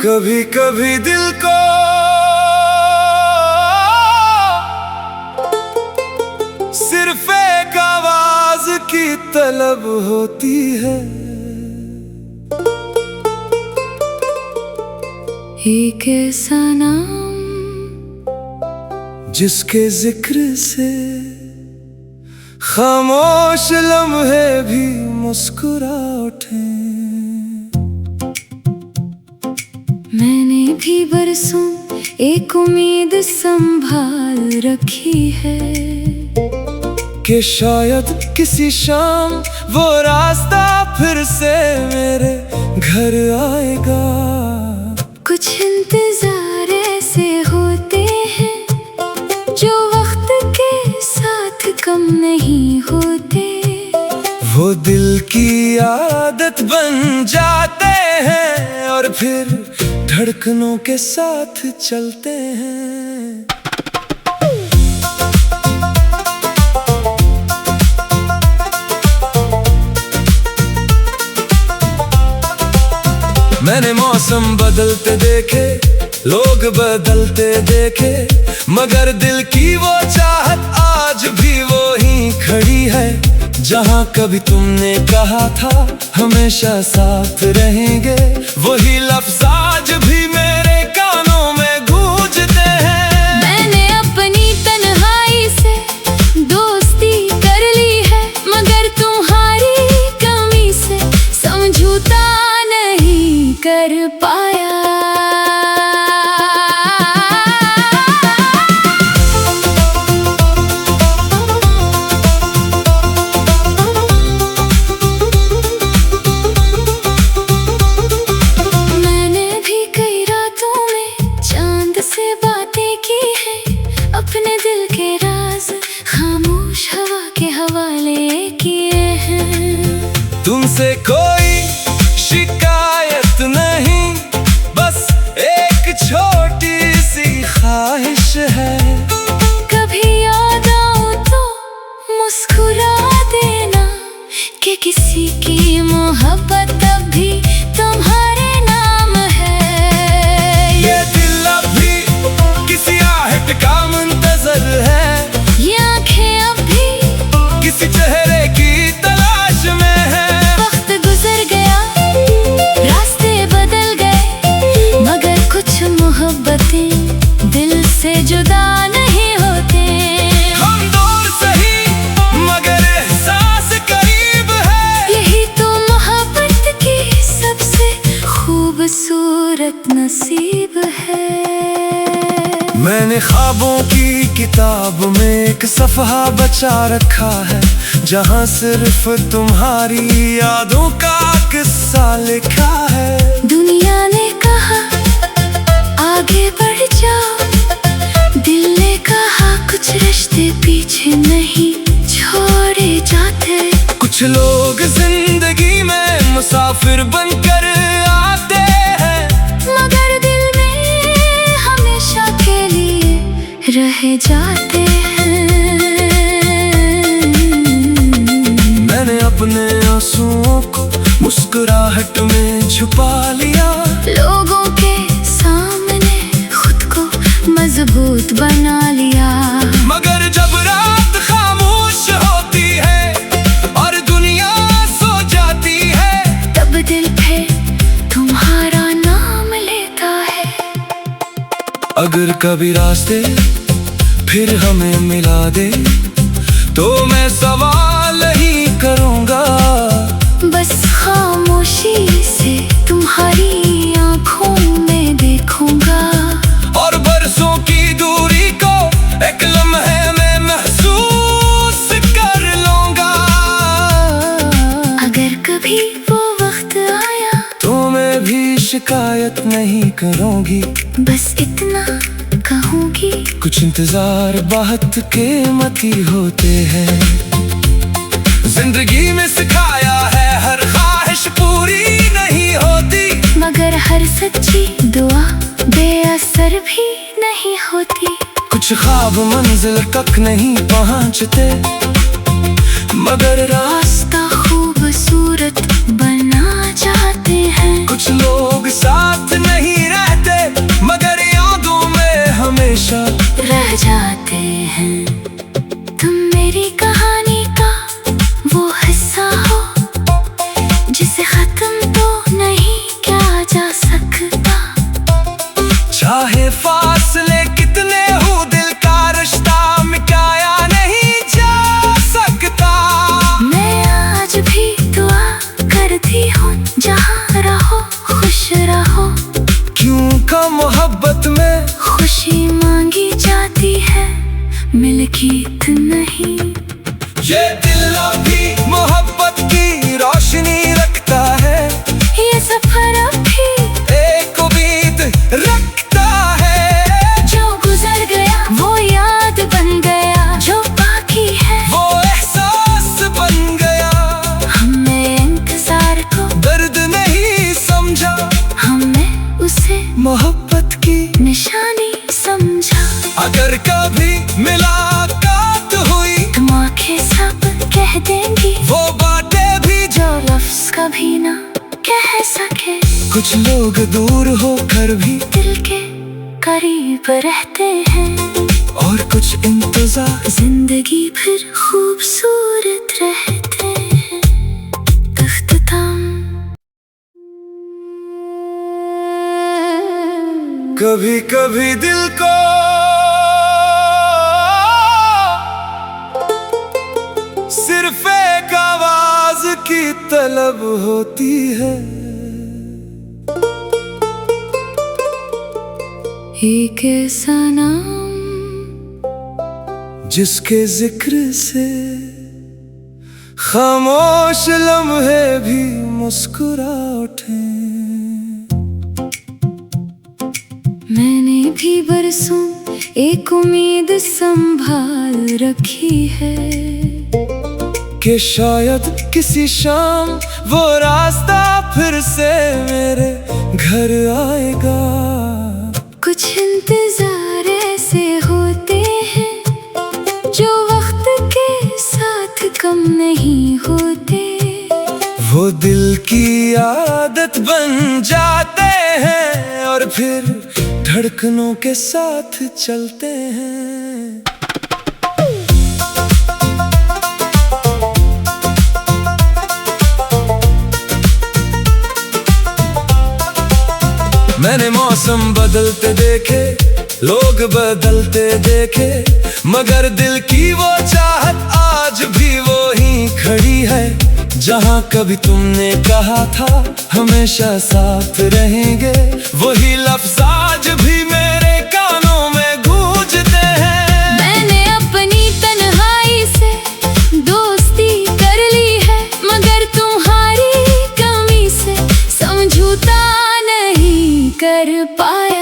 कभी कभी दिल को सिर्फ एक आवाज की तलब होती है। एक ऐसा नाम जिसके जिक्र से खामोश लम्हे भी मुस्कुरा उठे। मैंने भी बरसों एक उम्मीद संभाल रखी है कि शायद किसी शाम वो रास्ता फिर से मेरे घर आएगा। कुछ इंतजार ऐसे होते हैं जो वक्त के साथ कम नहीं होते। वो दिल की आदत बन जाते हैं और फिर धड़कनों के साथ चलते हैं। मैंने मौसम बदलते देखे, लोग बदलते देखे, मगर दिल की वो चाहत आज भी वो ही खड़ी है। जहाँ कभी तुमने कहा था हमेशा साथ रहेंगे, वही लफ्ज़ आज भी मेरे कानों में गूंजते हैं। मैंने अपनी तन्हाई से दोस्ती कर ली है, मगर तुम्हारी कमी से समझौता नहीं कर पाया। मैंने भी कई रातों में चांद से बातें की हैं, अपने दिल के राज खामोश हवा के हवाले किए हैं। तुमसे कोई शिकायत नहीं, बस एक छोटी सी ख्वाहिश है। कभी याद आओ तो मुस्कुरा देना कि किसी की मोहब्बत अब भी तुम्हारे नाम है। ये दिल अब भी किसी आहट का मुंतजर है, ये आंखें अब भी किसी चेहरे की तलाश में है। वक्त गुजर गया, रास्ते बदल गए, मगर कुछ मोहब्बतें दिल से जुदा नहीं होते। हम दूर सही मगर एहसास करीब है, यही तो मोहब्बत की सबसे खूबसूरत नसीब है। मैंने ख्वाबों की किताब में एक सफ़हा बचा रखा है, जहाँ सिर्फ तुम्हारी यादों का किस्सा लिखा है। दुनिया ने कहा आगे बढ़ जाओ, दिल ने कहा कुछ रिश्ते पीछे नहीं छोड़े जाते। कुछ लोग जिंदगी में मुसाफिर बनकर आते हैं, मगर दिल में हमेशा के लिए रह जाते हैं। मैंने अपने आंसुओं को मुस्कुराहट में छुपा लिया, लोगों के सामने खुद को मजबूत बना लिया। मगर जब रात खामोश होती है और दुनिया सो जाती है, तब दिल फिर तुम्हारा नाम लेता है। अगर कभी रास्ते फिर हमें मिला दे तो मैं सवाल ही करूँगा, बस खामोशी से तुम्हारी आंखों में देखूंगा, और बरसों की दूरी को एक लम्हे में महसूस कर लूँगा। अगर कभी वो वक्त आया तो मैं भी शिकायत नहीं करूँगी, बस इतना कहूँगी कुछ इंतजार बहुत कीमती होते हैं। जिंदगी में सिखाया है हर ख्वाहिश पूरी नहीं होती, मगर हर सच्ची दुआ बेअसर भी नहीं होती। कुछ ख्वाब मंजिल तक नहीं पहुँचते, मगर रास्ता खूबसूरत बना जाते हैं। कुछ लोग साथ नहीं रहते, मोहब्बत में खुशी मांगी जाती है, मिल्कियत नहीं। ये दिल अभी मोहब्बत की रोशनी रखता है, ये सफर अभी एक उम्मीद रखता है। जो गुजर गया वो याद बन गया, जो बाकी है वो एहसास बन गया। हमने इंतजार को दर्द नहीं समझा, हमने उसे मोहब्बत की निशानी समझा। अगर कभी मुलाकात हुई तुम आंखें सब कह देंगी वो बातें भी जो लफ्ज कभी ना कह सके। कुछ लोग दूर होकर भी दिल के करीब रहते हैं, और कुछ इंतजार जिंदगी फिर खूबसूरत रहते हैं। तख्त-ए-तम। कभी कभी दिल को सिर्फ एक आवाज की तलब होती है। एक ऐसा नाम जिसके जिक्र से खामोश लम्हे भी मुस्कुरा उठे। मैंने भी बरसों एक उम्मीद संभाल रखी है कि शायद किसी शाम वो रास्ता फिर से मेरे घर आएगा। कुछ इंतजार ऐसे होते हैं जो वक्त के साथ कम नहीं होते। वो दिल की आदत बन जाते हैं और फिर धड़कनों के साथ चलते हैं। मैंने मौसम बदलते देखे, लोग बदलते देखे, मगर दिल की वो चाहत आज भी वो ही खड़ी है। जहाँ कभी तुमने कहा था हमेशा साथ रहेंगे, वही लफ्ज़ आज भी मेरे कानों में गूंजते हैं। मैंने अपनी तन्हाई से दोस्ती कर ली है, मगर तुम्हारी कमी से समझौता नहीं कर पाया।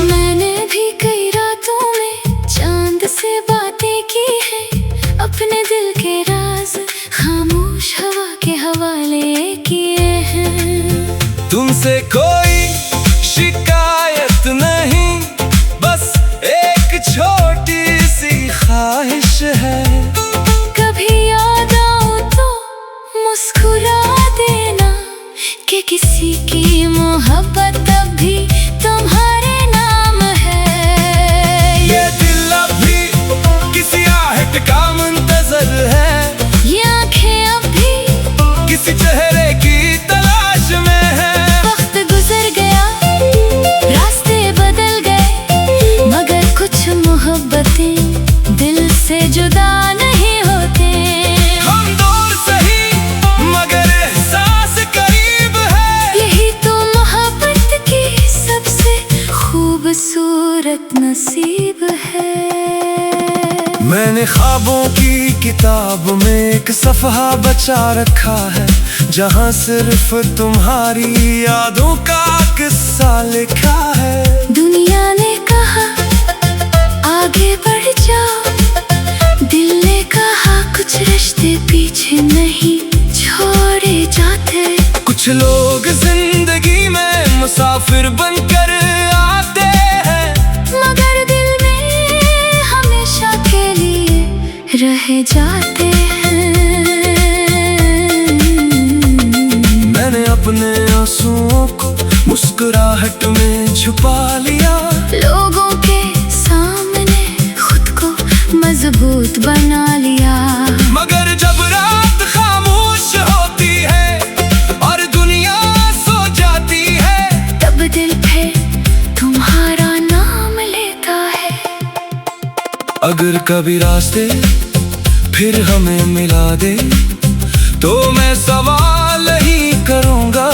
मैंने भी कई रातों में चांद से बातें की है, अपने दिल के राज खामोश हवा के हवाले किए हैं। तुमसे कोई शिकायत नहीं, बस एक छोटी सी ख्वाहिश है। कभी याद आओ तो मुस्कुरा देना कि किसी की मोहब्बत अब भी तुम्हारे नाम है। ये दिल अभी किसी आहट का मुंतजर है, ये आंखें अब भी किसी चेहरे की तलाश में है। वक्त गुजर गया, रास्ते बदल गए, मगर कुछ मोहब्बतें दिल से जुदा नहीं होते। हम दूर सही मगर एहसास करीब है, यही तो मोहब्बत की सबसे खूबसूरत नसीब है। मैंने ख्वाबों की किताब में एक सफ़हा बचा रखा है, जहाँ सिर्फ तुम्हारी यादों का किस्सा लिखा है। दुनिया ने कहा आगे बढ़ जाओ, दिल ने कहा कुछ रिश्ते पीछे नहीं छोड़े जाते। कुछ लोग जिंदगी में मुसाफिर बनकर आते हैं, मगर दिल में हमेशा के लिए रह जाते हैं। मैंने अपने आंसुओं को मुस्कुराहट में छुपा लिया, लोगों के सामने खुद को मजबूत बना लिया। मगर जब रात खामोश होती है और दुनिया सो जाती है, तब दिल फिर तुम्हारा नाम लेता कभी रास्ते फिर हमें मिला दे तो मैं सवाल ही करूँगा।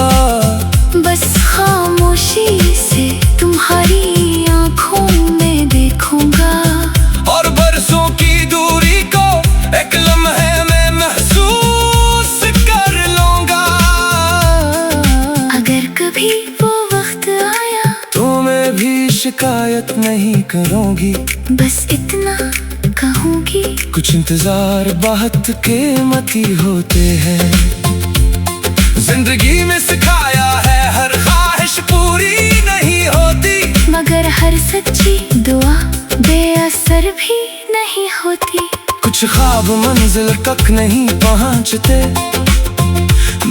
बस खामोशी से तुम्हारी आंखों में देखूंगा और बरसों की दूरी को एक लम्हे में महसूस कर लूँगा। अगर कभी वो वक्त आया तो मैं भी शिकायत नहीं करूँगी, बस इतना कहूँगी कुछ इंतजार बहुत कीमती होते हैं। जिंदगी में सिखाया है हर ख्वाहिश पूरी नहीं होती, मगर हर सच्ची दुआ बेअसर भी नहीं होती। कुछ ख्वाब मंजिल तक नहीं पहुँचते,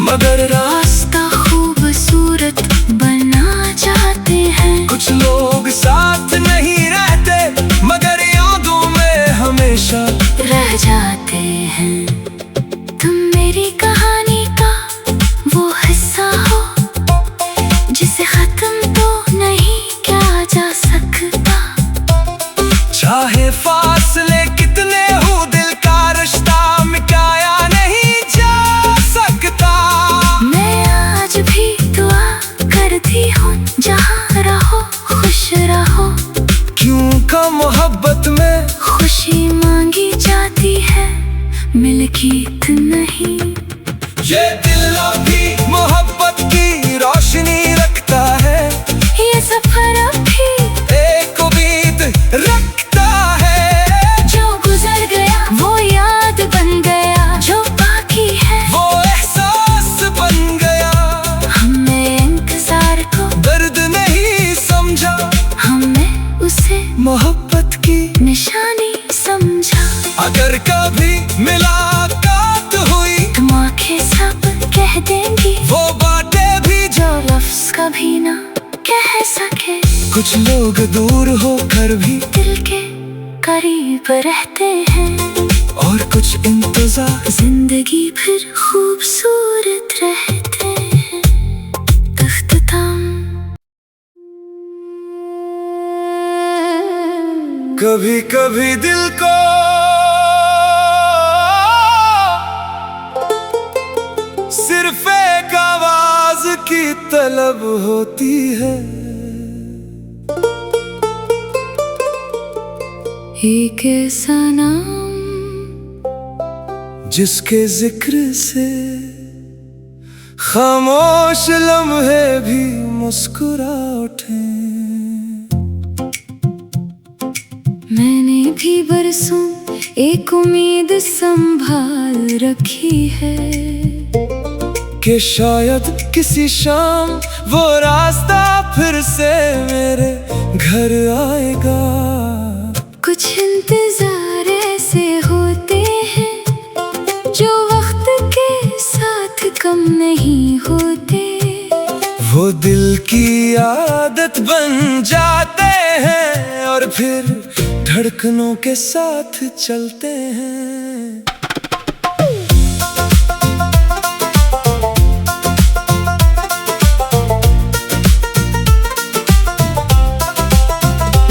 मगर रास्ता खूबसूरत बना जाते हैं। कुछ लोग साथ नहीं रहते, मगर यादों में हमेशा रह जाते हैं। तुम मेरी कहानी का वो हिस्सा हो जिसे खत्म तो नहीं किया जा सकता। चाहे फासले कितने हो, दिल का रिश्ता मिटाया नहीं जा सकता। मैं आज भी दुआ करती हूँ जहाँ रहो खुश रहो, क्योंकि मोहब्बत में खुशी मांगी जाती है, मिल्कियत नहीं। ये दिल भी मोहब्बत की रोशनी रखता है, ये सफर अब भी एक उम्मीद रखता है। जो गुजर गया वो याद बन गया, जो बाकी है वो एहसास बन गया। हमने इंतजार को दर्द नहीं समझा, हमने उसे मोहब्बत की निशानी समझा। अगर कभी मुलाकात हुई तुम आंखें सब कह देंगी वो बातें भी जो लफ्ज कभी ना कह सके। कुछ लोग दूर होकर भी दिल के करीब रहते हैं, और कुछ इंतजार जिंदगी फिर खूबसूरत रहते हैं। तख्त-ए-तम कभी कभी दिल को सिर्फ एक आवाज की तलब होती है। एक ऐसा नाम जिसके जिक्र से खामोश लम्हे भी मुस्कुरा उठे। मैंने भी बरसों एक उम्मीद संभाल रखी है कि शायद किसी शाम वो रास्ता फिर से मेरे घर आएगा। कुछ इंतजार ऐसे होते हैं जो वक्त के साथ कम नहीं होते। वो दिल की आदत बन जाते हैं और फिर धड़कनों के साथ चलते हैं।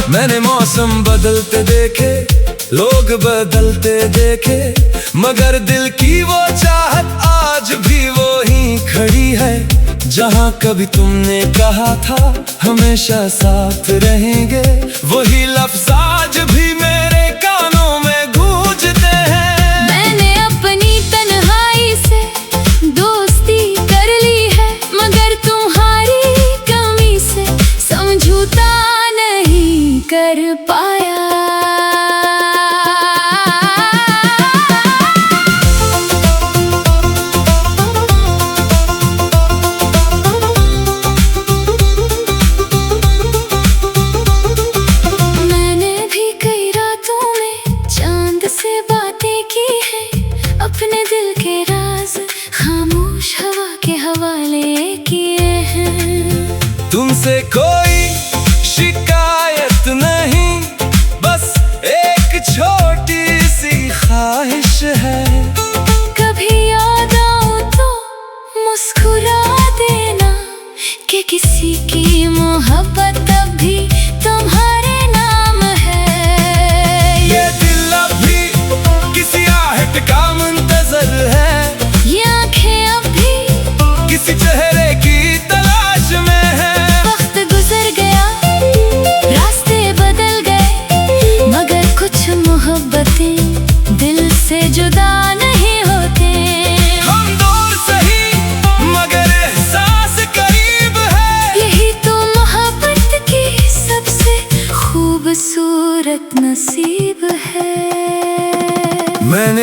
मैंने मौसम बदलते देखे, लोग बदलते देखे, मगर दिल की वो चाहत आज भी वो ही खड़ी है। जहाँ कभी तुमने कहा था हमेशा साथ रहेंगे, वही लफ्ज़ आज भी मेरे कानों में गूंजते हैं। मैंने अपनी तन्हाई से दोस्ती कर ली है, मगर तुम्हारी कमी से समझौता नहीं कर पाया। मैंने भी कई रातों में चांद से बातें की हैं, अपने दिल के राज खामोश हवा के हवाले किए हैं। तुमसे कोई शिकायत नहीं, बस एक छोटी सी ख्वाहिश है। कभी याद आओ तो मुस्कुरा देना कि किसी की मोहब्बत अब भी तुम्हारे नाम है। ये दिल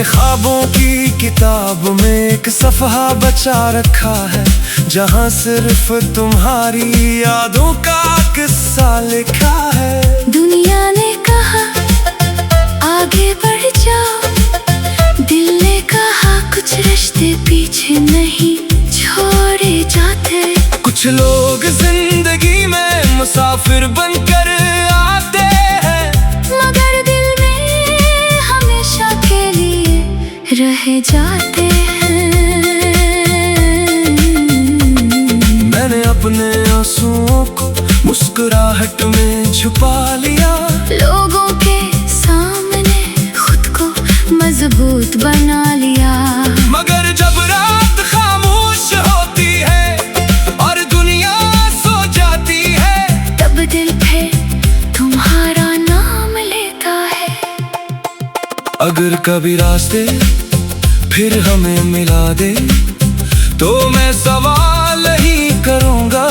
मैंने ख्वाबों की किताब में एक सफ़हा बचा रखा है, जहाँ सिर्फ तुम्हारी यादों का किस्सा लिखा है। दुनिया ने कहा आगे बढ़ जाओ, दिल ने कहा कुछ रिश्ते पीछे नहीं छोड़े जाते। कुछ लोग जिंदगी में मुसाफिर बनकर आते हैं, मगर दिल में हमेशा के लिए रह जाते हैं। मैंने अपने आंसुओं को मुस्कुराहट में छुपा लिया, लोगों के सामने खुद को मजबूत बना लिया। मगर जब रात खामोश होती है और दुनिया सो जाती है, तब दिल फिर तुम्हारा नाम लेता है। अगर कभी रास्ते फिर हमें मिला दे, तो मैं सवाल ही करूँगा,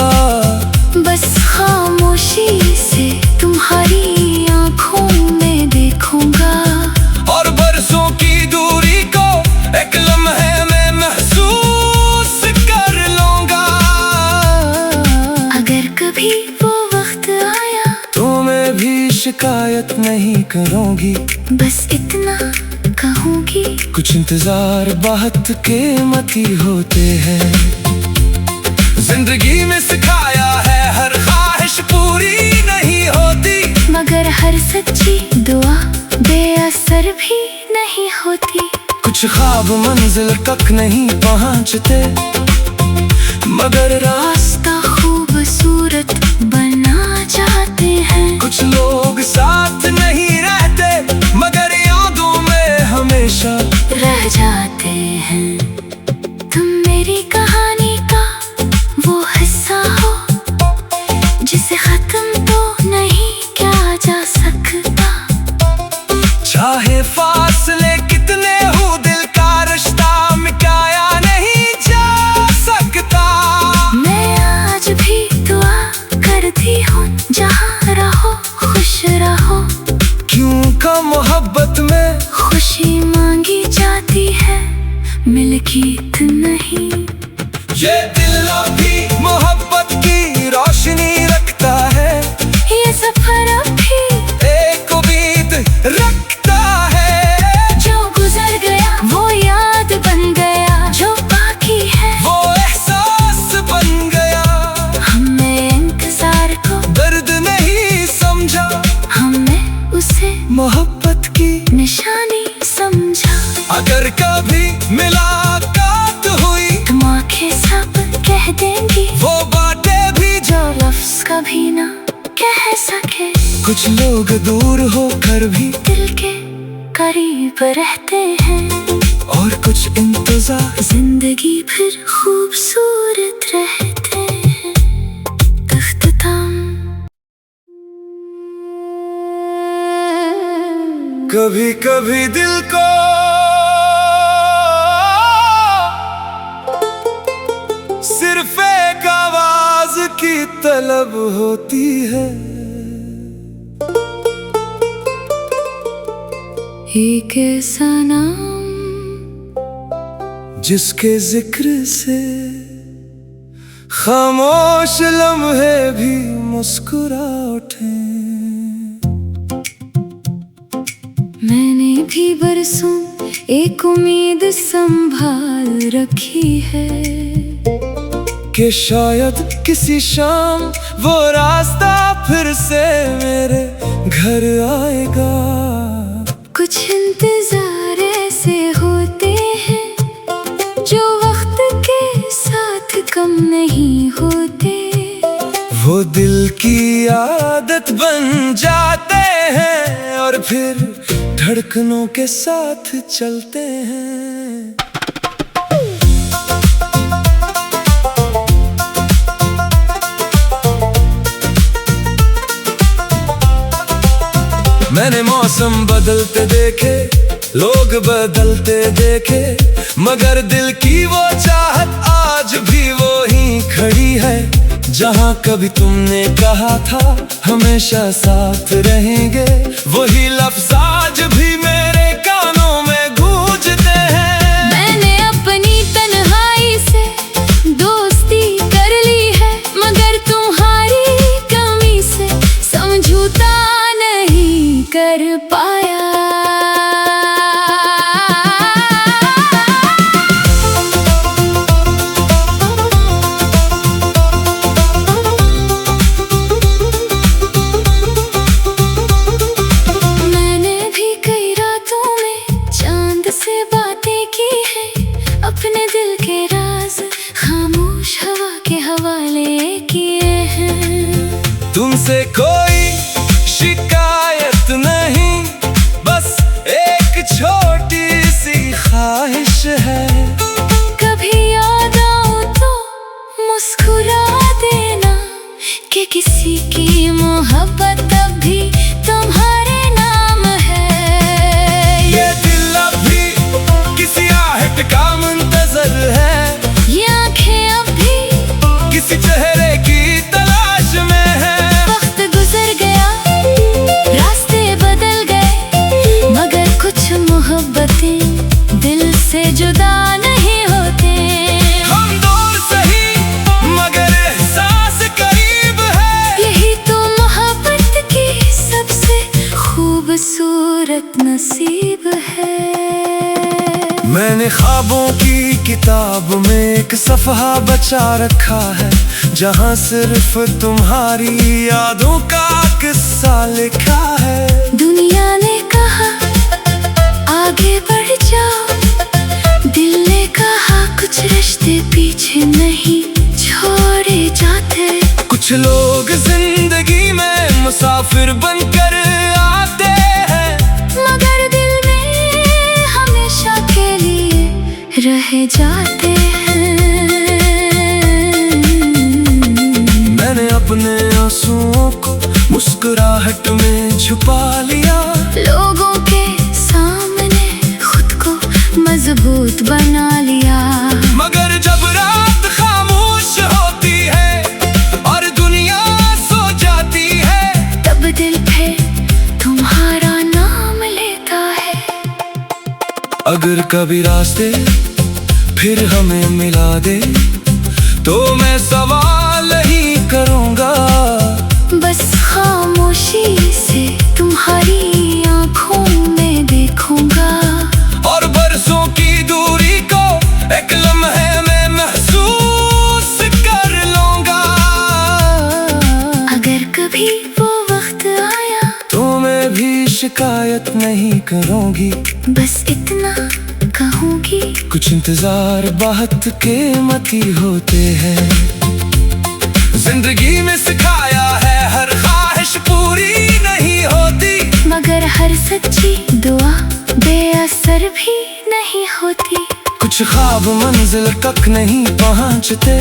बस खामोशी से तुम्हारी आंखों में देखूंगा, और बरसों की दूरी को एक लम्हे में महसूस कर लूँगा। अगर कभी वो वक्त आया, तो मैं भी शिकायत नहीं करूँगी, बस इतना कहूँगी, कुछ इंतजार बहुत कीमती होते हैं। जिंदगी में सिखाया है हर ख्वाहिश पूरी नहीं होती, मगर हर सच्ची दुआ बेअसर भी नहीं होती। कुछ ख्वाब मंजिल तक नहीं पहुँचते, मगर रास्ता खूबसूरत बना जाते हैं। कुछ लोग साथ नहीं रहते, मगर यादों में हमेशा रह जाते हैं। तुम मेरी कहानी का वो हिस्सा हो, जिसे खत्म तो नहीं किया जा सकता। चाहे फासले कितने हो, दिल का रिश्ता मिटाया नहीं जा सकता। मैं आज भी दुआ करती हूँ, जहाँ रहो खुश रहो, क्यों का मोहब्बत में खुशी मांगी जाती है, मिल्कियत नहीं। ये दिल अभी मोहब्बत की रोशनी रखता है, ये सफर अब भी एक उम्मीद रखता है। जो गुजर गया वो याद बन गया, जो बाकी है वो एहसास बन गया। हमने इंतजार को दर्द नहीं समझा, हमने उसे मोहब्बत की निशानी समझा। अगर कभी मुलाकात हुई, तुम आंखें सब कह देंगी वो बातें भी जो लफ्ज कभी ना कह सके। कुछ लोग दूर होकर भी दिल के करीब रहते हैं, और कुछ इंतजार जिंदगी फिर खूबसूरत रहते हैं। तख्त-ए-तम। कभी कभी दिल को सिर्फ एक आवाज की तलब होती है, एक ऐसा नाम जिसके जिक्र से खामोश लम्हे भी मुस्कुरा उठे। मैंने भी बरसों एक उम्मीद संभाल रखी है, कि शायद किसी शाम वो रास्ता फिर से मेरे घर आएगा। कुछ इंतजार ऐसे होते हैं जो वक्त के साथ कम नहीं होते, वो दिल की आदत बन जाते हैं और फिर धड़कनों के साथ चलते हैं। मैंने मौसम बदलते देखे, लोग बदलते देखे, मगर दिल की वो चाहत आज भी वो ही खड़ी है। जहाँ कभी तुमने कहा था हमेशा साथ रहेंगे, वही लफ्ज़ आज भी मेरे कानों में गूंज तुमसे कोई शिकायत नहीं, बस एक छोटी सी ख्वाहिश है। कभी याद आओ तो मुस्कुरा देना कि किसी की मोहब्बत अब भी तुम्हारे नाम है। ये दिल अब भी किसी आहट का मुंतजर है, ये आंखें अब भी किसी चेहरे की तलाश में है। वक्त गुजर गया, रास्ते बदल गए, मगर कुछ मोहब्बतें दिल से जुदा नहीं होते। हम दूर सही मगर एहसास करीब है, यही तो मोहब्बत की सबसे खूबसूरत नसीब है। मैंने ख्वाबों की किताब में एक सफ़हा बचा रखा है, जहाँ सिर्फ तुम्हारी यादों का किस्सा लिखा है। दुनिया ने कहा आगे बढ़ जाओ, दिल ने कहा कुछ रिश्ते पीछे नहीं छोड़े जाते। कुछ लोग जिंदगी में मुसाफिर बनकर आते हैं, मगर दिल में हमेशा के लिए रह जाते हैं। मैंने अपने आंसुओं को मुस्कुराहट में छुपा लिया, लोगों के सामने खुद को मजबूत बना लिया। मगर जब रात खामोश होती है और दुनिया सो जाती है, तब दिल फिर तुम्हारा नाम लेता है। अगर कभी रास्ते फिर हमें मिला दे, तो मैं सवाल ही करूँगा, बस खामोशी से तुम्हारी आंखों में देखूंगा। और बरसों की दूरी को एक लम्हे में महसूस कर लूँगा। अगर कभी वो वक्त आया, तो मैं भी शिकायत नहीं करूँगी, बस इतना कहूँगी, कुछ इंतजार बहुत कीमती होते हैं। जिंदगी में सिखाया है हर ख्वाहिश पूरी नहीं होती, मगर हर सच्ची दुआ बेअसर भी नहीं होती। कुछ ख्वाब मंजिल तक नहीं पहुँचते,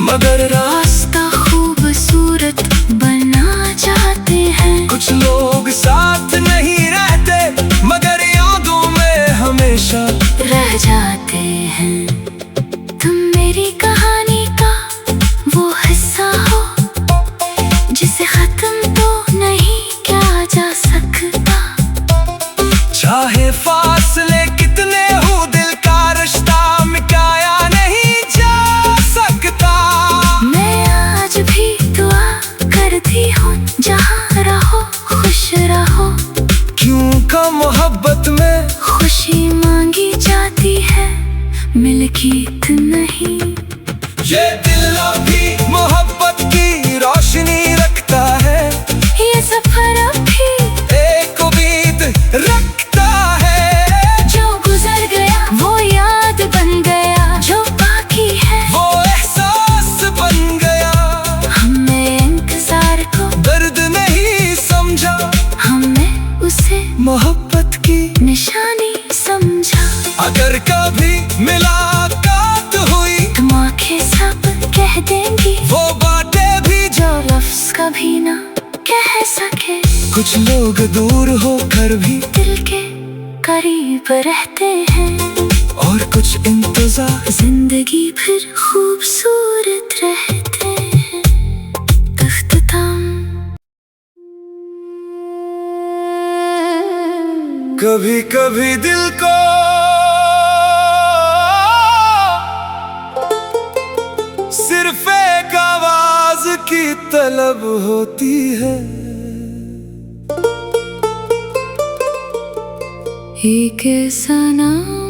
मगर रास्ता खूबसूरत बना जाते हैं। कुछ लोग साथ नहीं रहते, मगर यादों में हमेशा रह जाते हैं। तुम मेरी कहानी का वो हिस्सा हो, जिसे खत्म तो नहीं किया जा सकता। चाहे फासले कितने हो, दिल का रिश्ता मिटाया नहीं जा सकता। मैं आज भी दुआ करती हूँ, जहाँ रहो खुश रहो, क्यों का मोहब्बत में खुशी मांगी जाती है, मिल्कियत नहीं। ये दिल अभी मोहब्बत की रोशनी रखता है, ये सफर अभी एक उम्मीद रखता है। जो गुजर गया वो याद बन गया, जो बाकी है वो एहसास बन गया। हमने इंतजार को दर्द नहीं समझा, हमने उसे मोहब्बत की निशानी समझा। अगर कभी मुलाकात हुई, तुम आंखें सब कह देंगी वो बातें भी जो लफ्ज कभी ना कह सके। कुछ लोग दूर होकर भी दिल के करीब रहते हैं, और कुछ इंतजार जिंदगी फिर खूबसूरत रहते हैं। इख्तिताम। कभी कभी दिल को सिर्फ एक आवाज की तलब होती है, एक ऐसा नाम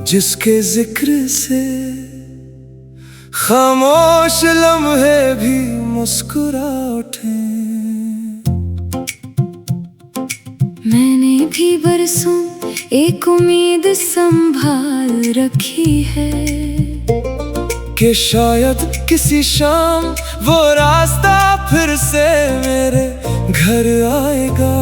जिसके जिक्र से खामोश लम्हे भी मुस्कुरा उठे। मैंने भी बरसों एक उम्मीद संभाल रखी है, कि शायद किसी शाम वो रास्ता फिर से मेरे घर आएगा।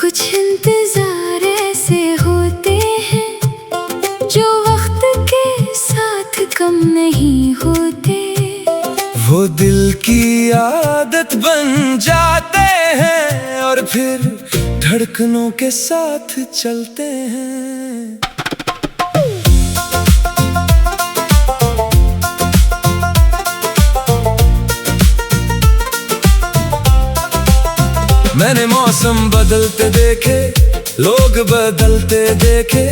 कुछ इंतजार ऐसे होते हैं जो वक्त के साथ कम नहीं होते। वो दिल की आदत बन जाते हैं और फिर धड़कनों के साथ चलते हैं। मैंने मौसम बदलते देखे, लोग बदलते देखे,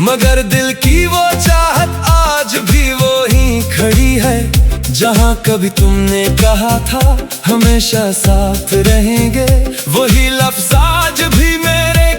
मगर दिल की वो चाहत आज भी वो ही खड़ी है। जहाँ कभी तुमने कहा था हमेशा साथ रहेंगे, वही लफ्ज़ आज भी मेरे